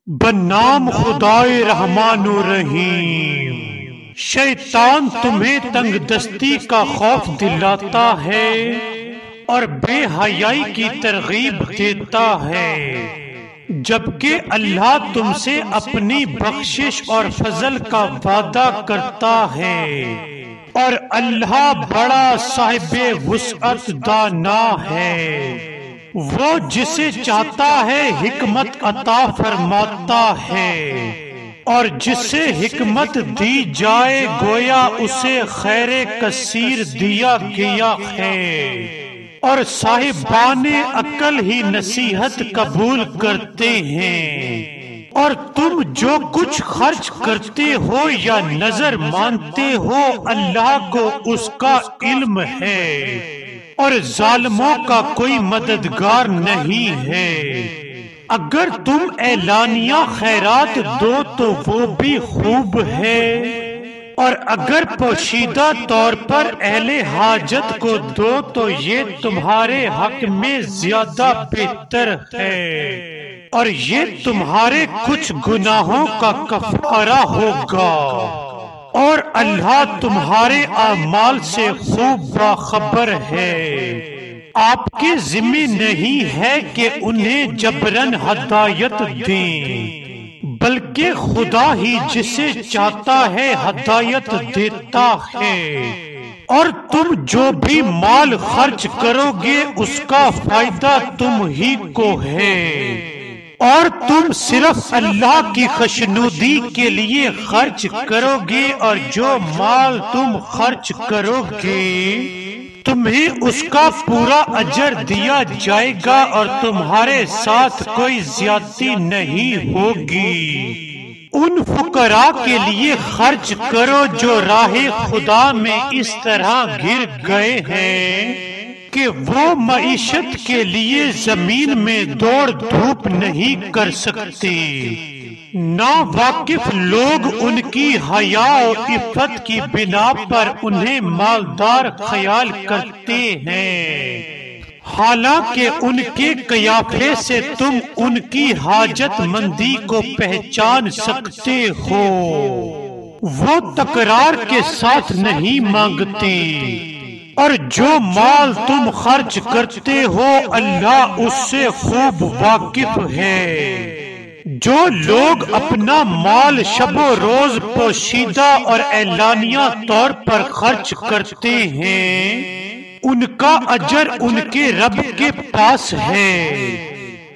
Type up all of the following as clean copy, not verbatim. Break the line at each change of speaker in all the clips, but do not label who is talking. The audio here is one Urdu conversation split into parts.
بنام خدائے رحمان و رحیم۔ شیطان تمہیں تنگ دستی کا خوف دلاتا ہے اور بے حیائی کی ترغیب دیتا ہے، جبکہ اللہ تم سے اپنی بخشش اور فضل کا وعدہ کرتا ہے، اور اللہ بڑا صاحب وسعت دانا ہے۔ وہ جسے چاہتا ہے حکمت عطا فرماتا ہے، اور جسے حکمت دی جائے گویا اسے خیر کثیر دیا گیا ہے، اور صاحبان عقل ہی نصیحت قبول کرتے ہیں۔ اور تم جو کچھ خرچ کرتے ہو یا نظر مانتے ہو اللہ کو اس کا علم ہے، اور ظالموں کا کوئی مددگار نہیں ہے۔ اگر تم اعلانیہ خیرات دو تو وہ بھی خوب ہے، اور اگر پوشیدہ طور پر اہل حاجت کو دو تو یہ تمہارے حق میں زیادہ بہتر ہے، اور یہ تمہارے کچھ گناہوں کا کفارہ ہوگا، اور اللہ تمہارے اعمال سے خوب باخبر ہے۔ آپ کے ذمہ نہیں ہے کہ انہیں جبراً ہدایت دیں، بلکہ خدا ہی جسے چاہتا ہے ہدایت دیتا ہے، اور تم جو بھی مال خرچ کرو گے اس کا فائدہ تم ہی کو ہے، اور تم صرف اللہ کی خوشنودی کے لیے خرچ کرو گے، اور جو مال تم خرچ کرو گے تمہیں اس کا پورا اجر دیا جائے گا، اور تمہارے ساتھ کوئی زیادتی نہیں ہوگی۔ ان فقراء کے لیے خرچ کرو جو راہ خدا میں اس طرح گر گئے ہیں کہ وہ معیشت کے لیے زمین میں دوڑ دھوپ نہیں کر سکتے۔ ناواقف لوگ ان کی حیا و عفت کی بنا پر انہیں مالدار خیال کرتے ہیں، حالانکہ ان کے قیافے سے تم ان کی حاجت مندی کو پہچان سکتے ہو۔ وہ تکرار کے ساتھ نہیں مانگتے، اور جو مال تم خرچ کرتے ہو اللہ اس سے خوب واقف ہے۔ جو لوگ اپنا مال شب و روز پوشیدہ اور اعلانیہ طور پر خرچ کرتے ہیں ان کا اجر ان کے رب کے پاس ہے،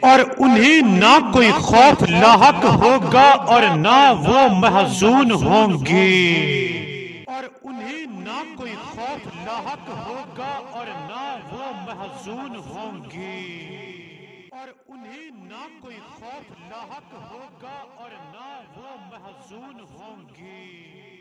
اور انہیں نہ کوئی خوف لاحق ہوگا اور نہ وہ محزون ہوں گے، اور انہیں نہ کوئی خوف لاحق ہوگا اور نہ وہ محزون ہوں گے، اور انہیں نہ کوئی خوف لاحق ہوگا اور نہ وہ محزون ہوں گے۔